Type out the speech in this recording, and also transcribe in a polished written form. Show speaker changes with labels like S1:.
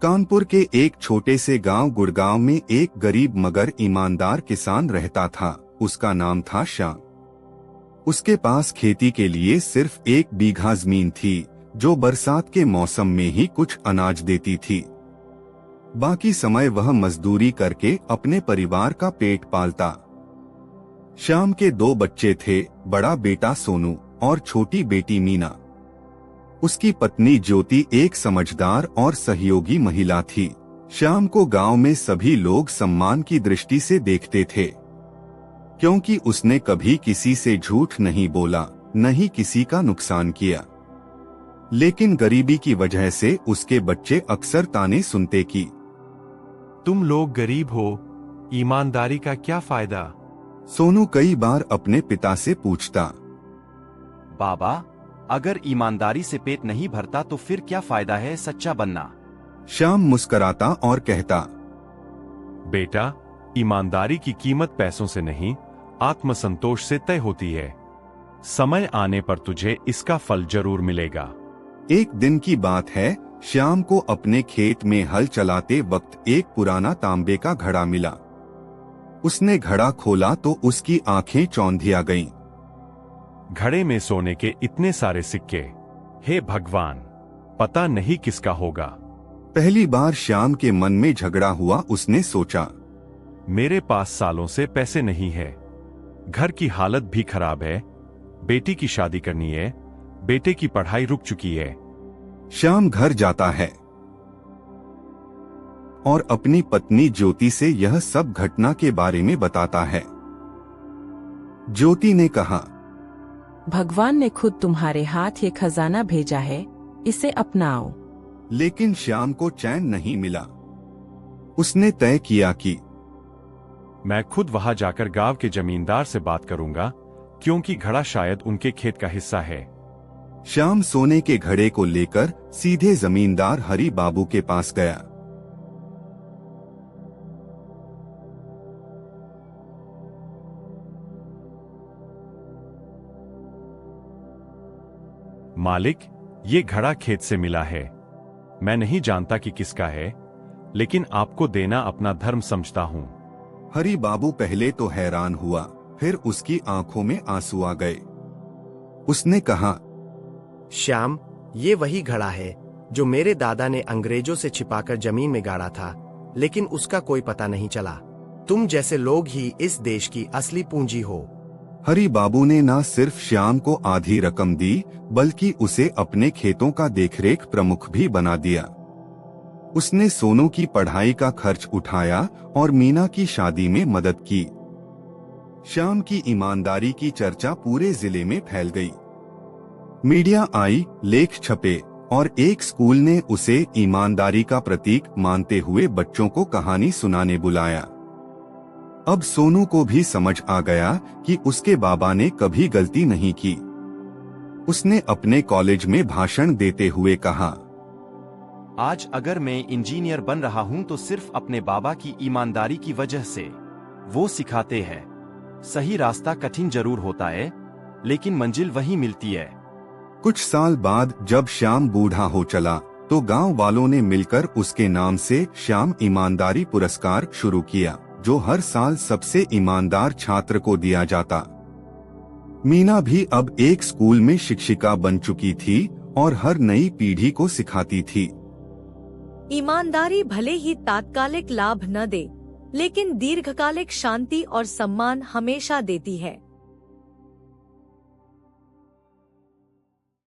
S1: कानपुर के एक छोटे से गांव गुड़गांव में एक गरीब मगर ईमानदार किसान रहता था। उसका नाम था श्याम। उसके पास खेती के लिए सिर्फ 1 बीघा जमीन थी, जो बरसात के मौसम में ही कुछ अनाज देती थी। बाकी समय वह मजदूरी करके अपने परिवार का पेट पालता। श्याम के 2 बच्चे थे, बड़ा बेटा सोनू और छोटी बेटी मीना। उसकी पत्नी ज्योति एक समझदार और सहयोगी महिला थी। श्याम को गांव में सभी लोग सम्मान की दृष्टि से देखते थे, क्योंकि उसने कभी किसी से झूठ नहीं बोला, न ही किसी का नुकसान किया। लेकिन गरीबी की वजह से उसके बच्चे अक्सर ताने सुनते कि
S2: तुम लोग गरीब हो, ईमानदारी का क्या फायदा।
S1: सोनू कई बार अपने पिता से पूछता,
S3: बाबा, अगर ईमानदारी से पेट नहीं भरता तो फिर क्या फायदा है सच्चा बनना।
S1: श्याम मुस्कराता और कहता,
S2: बेटा, ईमानदारी की कीमत पैसों से नहीं, आत्मसंतोष से तय होती है। समय आने पर तुझे इसका फल जरूर मिलेगा।
S1: एक दिन की बात है, श्याम को अपने खेत में हल चलाते वक्त एक पुराना तांबे का घड़ा मिला। उसने घड़ा खोला तो उसकी आंखें चौंधिया गईं।
S2: घड़े में सोने के इतने सारे सिक्के, हे भगवान, पता नहीं किसका होगा।
S1: पहली बार श्याम के मन में झगड़ा हुआ। उसने सोचा,
S2: मेरे पास सालों से पैसे नहीं है, घर की हालत भी खराब है, बेटी की शादी करनी है, बेटे की पढ़ाई रुक चुकी है।
S1: श्याम घर जाता है और अपनी पत्नी ज्योति से यह सब घटना के बारे में बताता है। ज्योति ने कहा,
S4: भगवान ने खुद तुम्हारे हाथ ये खजाना भेजा है, इसे अपनाओ।
S1: लेकिन श्याम को चैन नहीं मिला। उसने तय किया कि
S2: मैं खुद वहां जाकर गांव के जमींदार से बात करूंगा, क्योंकि घड़ा शायद उनके खेत का हिस्सा है।
S1: श्याम सोने के घड़े को लेकर सीधे जमींदार हरि बाबू के पास गया।
S2: मालिक, ये घड़ा खेत से मिला है। मैं नहीं जानता कि किसका है, लेकिन आपको देना अपना धर्म समझता हूँ।
S1: हरि बाबू पहले तो हैरान हुआ, फिर उसकी आंखों में आंसू आ गए। उसने कहा,
S5: श्याम, ये वही घड़ा है जो मेरे दादा ने अंग्रेजों से छिपाकर जमीन में गाड़ा था, लेकिन उसका कोई पता नहीं चला। तुम जैसे लोग ही इस देश की असली पूंजी हो।
S1: हरि बाबू ने न सिर्फ श्याम को आधी रकम दी, बल्कि उसे अपने खेतों का देखरेख प्रमुख भी बना दिया। उसने सोनू की पढ़ाई का खर्च उठाया और मीना की शादी में मदद की। श्याम की ईमानदारी की चर्चा पूरे जिले में फैल गई। मीडिया आई, लेख छपे और एक स्कूल ने उसे ईमानदारी का प्रतीक मानते हुए बच्चों को कहानी सुनाने बुलाया। अब सोनू को भी समझ आ गया कि उसके बाबा ने कभी गलती नहीं की। उसने अपने कॉलेज में भाषण देते हुए कहा,
S3: आज अगर मैं इंजीनियर बन रहा हूं तो सिर्फ अपने बाबा की ईमानदारी की वजह से। वो सिखाते हैं, सही रास्ता कठिन जरूर होता है, लेकिन मंजिल वही मिलती है।
S1: कुछ साल बाद जब श्याम बूढ़ा हो चला, तो गांव वालों ने मिलकर उसके नाम से श्याम ईमानदारी पुरस्कार शुरू किया, जो हर साल सबसे ईमानदार छात्र को दिया जाता। मीना भी अब एक स्कूल में शिक्षिका बन चुकी थी और हर नई पीढ़ी को सिखाती थी।
S6: ईमानदारी भले ही तात्कालिक लाभ न दे, लेकिन दीर्घकालिक शांति और सम्मान हमेशा देती है।